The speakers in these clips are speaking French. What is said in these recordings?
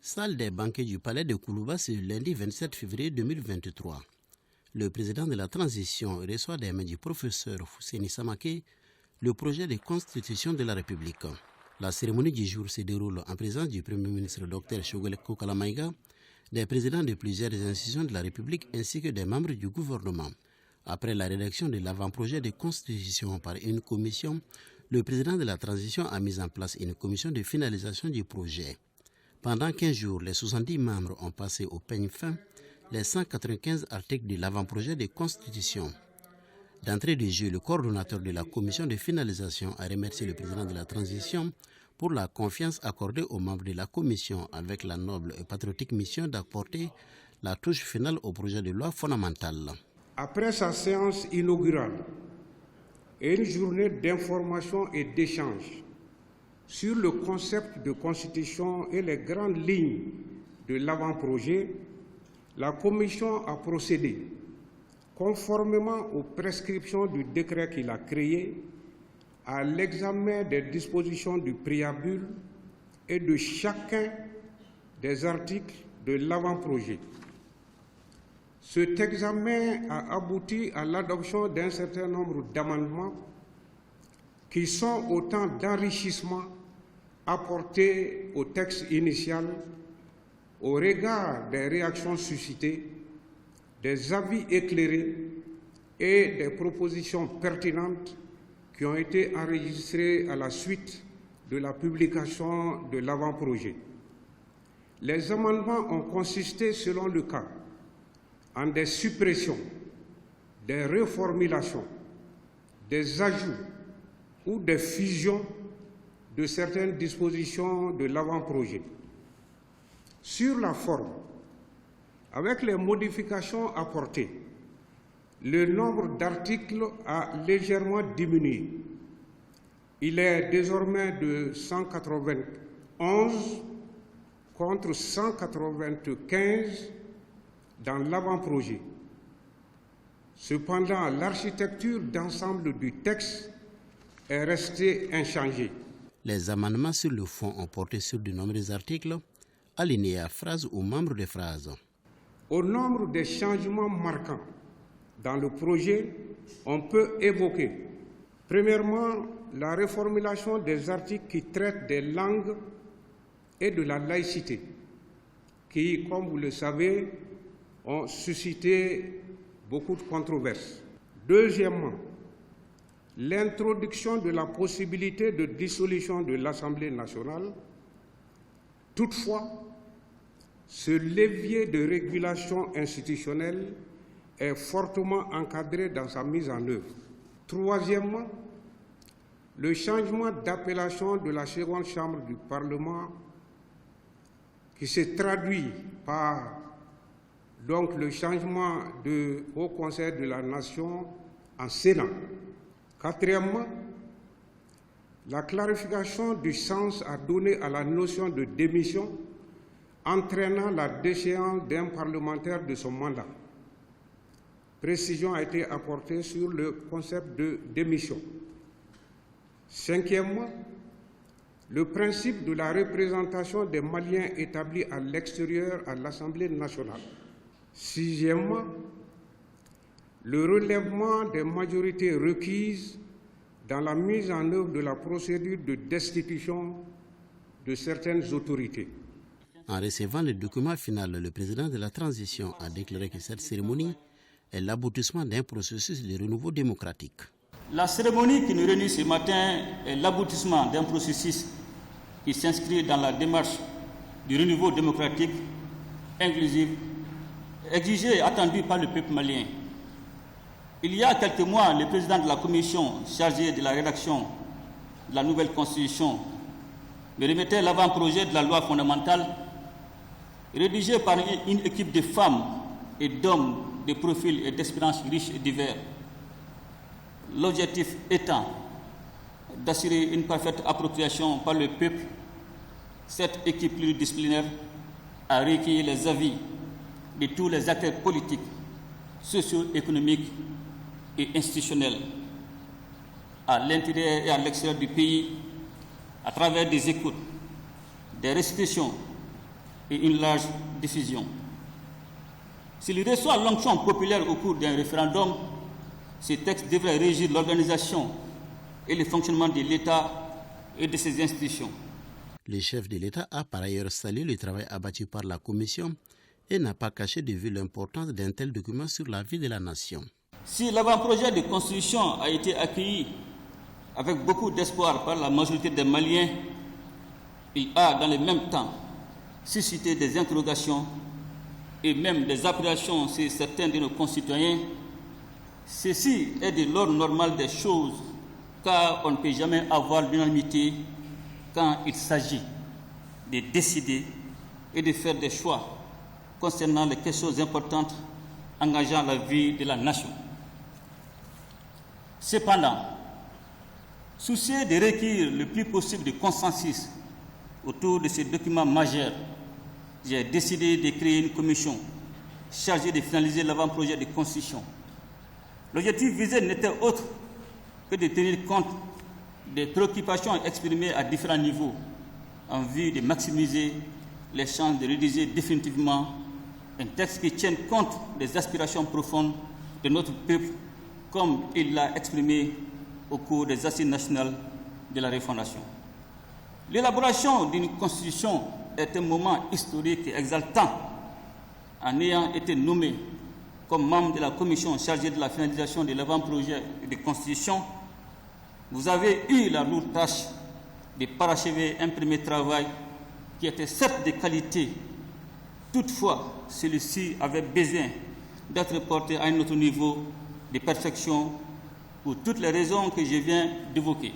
Salle des banquets du palais de Koulouba, ce lundi 27 février 2023. Le président de la transition reçoit des mains du professeur Fousséni Samaké le projet de constitution de la République. La cérémonie du jour se déroule en présence du Premier ministre Dr Shogolek Kokalamaïga, des présidents de plusieurs institutions de la République ainsi que des membres du gouvernement. Après la rédaction de l'avant-projet de constitution par une commission, le président de la transition a mis en place une commission de finalisation du projet. Pendant 15 jours, les 70 membres ont passé au peigne fin les 195 articles de l'avant-projet de constitution. D'entrée de jeu, le coordonnateur de la commission de finalisation a remercié le président de la transition pour la confiance accordée aux membres de la commission avec la noble et patriotique mission d'apporter la touche finale au projet de loi fondamentale. Après sa séance inaugurale et une journée d'information et d'échange sur le concept de constitution et les grandes lignes de l'avant-projet, la Commission a procédé, conformément aux prescriptions du décret qu'il a créé, à l'examen des dispositions du préambule et de chacun des articles de l'avant-projet. Cet examen a abouti à l'adoption d'un certain nombre d'amendements qui sont autant d'enrichissements apportés au texte initial au regard des réactions suscitées, des avis éclairés et des propositions pertinentes qui ont été enregistrées à la suite de la publication de l'avant-projet. Les amendements ont consisté, selon le cas, en des suppressions, des reformulations, des ajouts ou des fusions de certaines dispositions de l'avant-projet. Sur la forme, avec les modifications apportées, le nombre d'articles a légèrement diminué. Il est désormais de 191 contre 195 dans l'avant-projet. Cependant, l'architecture d'ensemble du texte est restée inchangée. Les amendements sur le fond ont porté sur de nombreux articles, alinéés à phrases ou membres de phrases. Au nombre des changements marquants dans le projet, on peut évoquer, premièrement, la reformulation des articles qui traitent des langues et de la laïcité, qui, comme vous le savez, ont suscité beaucoup de controverses. Deuxièmement, l'introduction de la possibilité de dissolution de l'Assemblée nationale. Toutefois, ce levier de régulation institutionnelle est fortement encadré dans sa mise en œuvre. Troisièmement, le changement d'appellation de la seconde chambre du Parlement qui se traduit par le changement de Haut Conseil de la Nation en Sénat. Quatrièmement, la clarification du sens à donner à la notion de démission entraînant la déchéance d'un parlementaire de son mandat. Précision a été apportée sur le concept de démission. Cinquièmement, le principe de la représentation des Maliens établis à l'extérieur à l'Assemblée nationale. Sixièmement, le relèvement des majorités requises dans la mise en œuvre de la procédure de destitution de certaines autorités. En recevant le document final, le président de la transition a déclaré que cette cérémonie est l'aboutissement d'un processus de renouveau démocratique. La cérémonie qui nous réunit ce matin est l'aboutissement d'un processus qui s'inscrit dans la démarche du renouveau démocratique, inclusif, exigé et attendu par le peuple malien. Il y a quelques mois, le président de la commission chargée de la rédaction de la nouvelle constitution me remettait l'avant-projet de la loi fondamentale rédigé par une équipe de femmes et d'hommes de profils et d'expériences riches et divers. L'objectif étant d'assurer une parfaite appropriation par le peuple. Cette équipe pluridisciplinaire a recueilli les avis de tous les acteurs politiques, socio-économiques et institutionnels à l'intérieur et à l'extérieur du pays à travers des écoutes, des restitutions et une large diffusion. S'il reçoit l'onction populaire au cours d'un référendum, ce texte devrait régir l'organisation et le fonctionnement de l'État et de ses institutions. Le chef de l'État a par ailleurs salué le travail abattu par la Commission et n'a pas caché de vue l'importance d'un tel document sur la vie de la nation. Si l'avant-projet de constitution a été accueilli avec beaucoup d'espoir par la majorité des Maliens, il a dans le même temps suscité des interrogations et même des appréhensions chez certains de nos concitoyens. Ceci est de l'ordre normal des choses, car on ne peut jamais avoir l'unanimité quand il s'agit de décider et de faire des choix concernant les questions importantes engageant la vie de la nation. Cependant, soucieux de recueillir le plus possible de consensus autour de ces documents majeurs, j'ai décidé de créer une commission chargée de finaliser l'avant-projet de constitution. L'objectif visé n'était autre que de tenir compte des préoccupations exprimées à différents niveaux en vue de maximiser les chances de rédiger définitivement un texte qui tienne compte des aspirations profondes de notre peuple comme il l'a exprimé au cours des assises nationales de la refondation. L'élaboration d'une constitution est un moment historique et exaltant. En ayant été nommé comme membre de la commission chargée de la finalisation de l'avant-projet de constitution, vous avez eu la lourde tâche de parachever un premier travail qui était certes de qualité. Toutefois, celui-ci avait besoin d'être porté à un autre niveau de perfection pour toutes les raisons que je viens d'évoquer.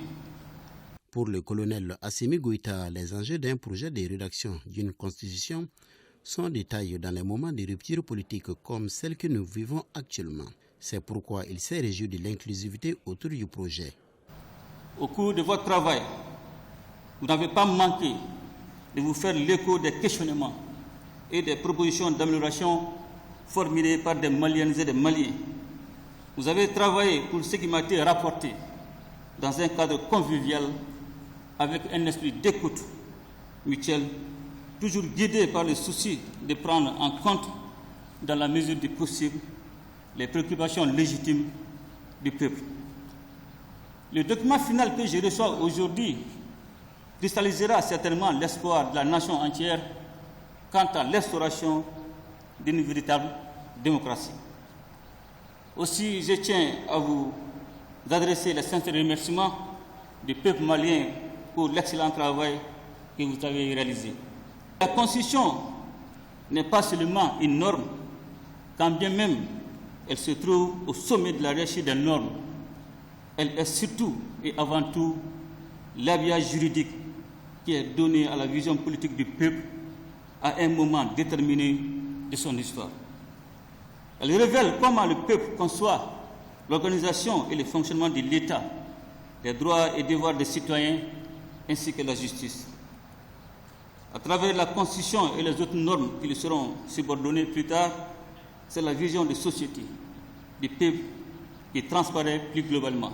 Pour le colonel Assimi Goïta, les enjeux d'un projet de rédaction d'une constitution sont détaillés dans les moments de rupture politique comme celle que nous vivons actuellement. C'est pourquoi il s'est réjoui de l'inclusivité autour du projet. Au cours de votre travail, vous n'avez pas manqué de vous faire l'écho des questionnements et des propositions d'amélioration formulées par des Maliennes et des Maliens. Vous avez travaillé pour ce qui m'a été rapporté dans un cadre convivial avec un esprit d'écoute mutuelle, toujours guidé par le souci de prendre en compte, dans la mesure du possible, les préoccupations légitimes du peuple. Le document final que je reçois aujourd'hui cristallisera certainement l'espoir de la nation entière quant à l'instauration d'une véritable démocratie. Aussi, je tiens à vous adresser les sincères remerciements du peuple malien pour l'excellent travail que vous avez réalisé. La Constitution n'est pas seulement une norme, quand bien même elle se trouve au sommet de la hiérarchie des normes. Elle est surtout et avant tout l'habillage juridique qui est donné à la vision politique du peuple à un moment déterminé de son histoire. Elle révèle comment le peuple conçoit l'organisation et le fonctionnement de l'État, les droits et devoirs des citoyens ainsi que la justice. À travers la Constitution et les autres normes qui lui seront subordonnées plus tard, c'est la vision de société, du peuple qui transparaît plus globalement.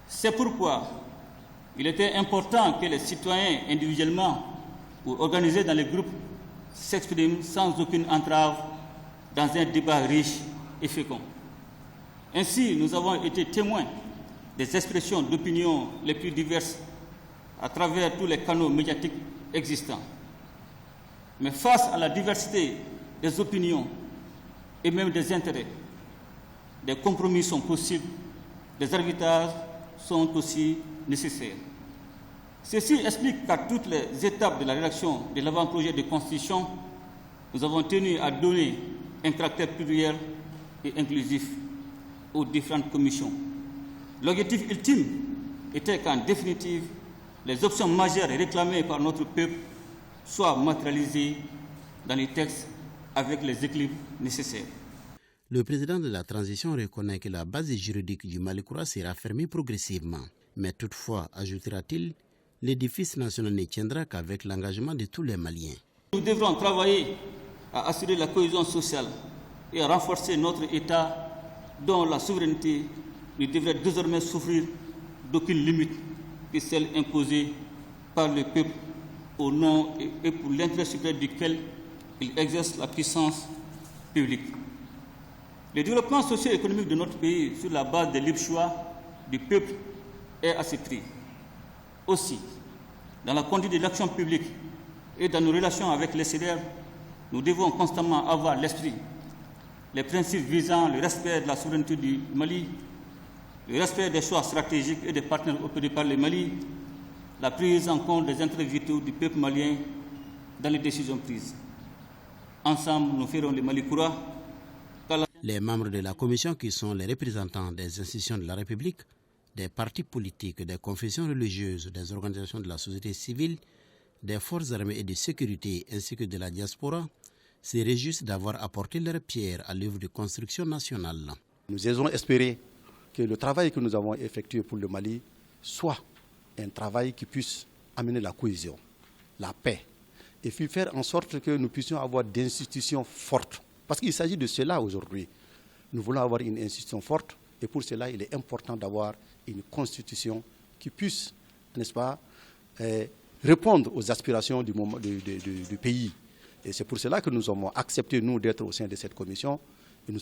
C'est pourquoi il était important que les citoyens individuellement ou organisés dans les groupes s'expriment sans aucune entrave dans un débat riche et fécond. Ainsi, nous avons été témoins des expressions d'opinion les plus diverses à travers tous les canaux médiatiques existants. Mais face à la diversité des opinions et même des intérêts, des compromis sont possibles, des arbitrages sont aussi nécessaires. Ceci explique qu'à toutes les étapes de la rédaction de l'avant-projet de constitution, nous avons tenu à donner un caractère pluriel et inclusif aux différentes commissions. L'objectif ultime était qu'en définitive, les options majeures réclamées par notre peuple soient matérialisées dans les textes avec les équilibres nécessaires. Le président de la transition reconnaît que la base juridique du Mali-Koura sera fermée progressivement. Mais toutefois, ajoutera-t-il, l'édifice national ne tiendra qu'avec l'engagement de tous les Maliens. Nous devrons travailler à assurer la cohésion sociale et à renforcer notre État dont la souveraineté ne devrait désormais souffrir d'aucune limite que celle imposée par le peuple au nom et pour l'intérêt supérieur duquel il exerce la puissance publique. Le développement socio-économique de notre pays sur la base des libres choix du peuple est à ce prix. Aussi, dans la conduite de l'action publique et dans nos relations avec l'extérieur, nous devons constamment avoir à l'esprit les principes visant le respect de la souveraineté du Mali, le respect des choix stratégiques et des partenaires opérés par le Mali, la prise en compte des intérêts vitaux du peuple malien dans les décisions prises. Ensemble, nous ferons le Mali courant. Les membres de la commission, qui sont les représentants des institutions de la République, des partis politiques, des confessions religieuses, des organisations de la société civile, des forces armées et de sécurité, ainsi que de la diaspora, se réjouissent d'avoir apporté leur pierre à l'œuvre de construction nationale. Nous osons espérer que le travail que nous avons effectué pour le Mali soit un travail qui puisse amener la cohésion, la paix, et puis faire en sorte que nous puissions avoir des institutions fortes. Parce qu'il s'agit de cela aujourd'hui. Nous voulons avoir une institution forte, et pour cela, il est important d'avoir une constitution qui puisse, n'est-ce pas, répondre aux aspirations du pays. Et c'est pour cela que nous avons accepté, nous, d'être au sein de cette commission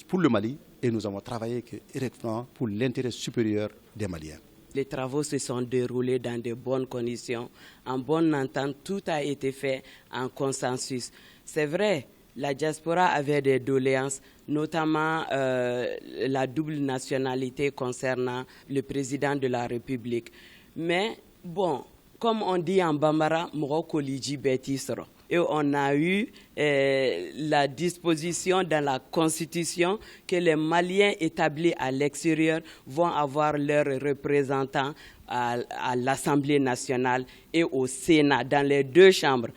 pour le Mali, et nous avons travaillé directement pour l'intérêt supérieur des Maliens. Les travaux se sont déroulés dans de bonnes conditions, en bonne entente, tout a été fait en consensus. C'est vrai, la diaspora avait des doléances, notamment la double nationalité concernant le président de la République. Mais bon, comme on dit en Bambara, Moroko Liji Betisro. Et on a eu la disposition dans la Constitution que les Maliens établis à l'extérieur vont avoir leurs représentants à l'Assemblée nationale et au Sénat, dans les deux chambres.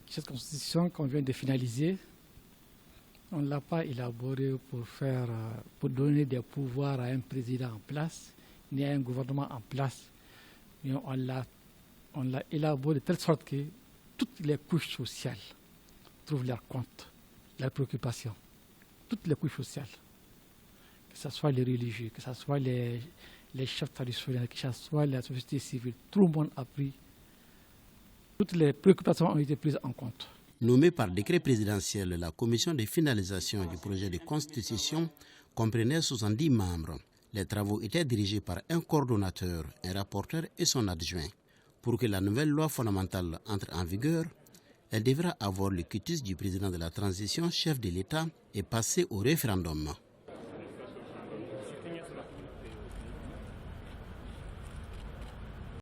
Cette Constitution qu'on vient de finaliser, on ne l'a pas élaborée pour donner des pouvoirs à un président en place, ni à un gouvernement en place. Mais on l'a élaborée de telle sorte que toutes les couches sociales trouvent leur compte, leur préoccupation. Toutes les couches sociales. Que ce soit les religieux, que ce soit les chefs traditionnels, que ce soit la société civile, tout le monde a pris. Toutes les préoccupations ont été prises en compte. Nommée par décret présidentiel, la commission de finalisation du projet de constitution comprenait 70 membres. Les travaux étaient dirigés par un coordonnateur, un rapporteur et son adjoint. Pour que la nouvelle loi fondamentale entre en vigueur, elle devra avoir le quitus du président de la transition, chef de l'État, et passer au référendum.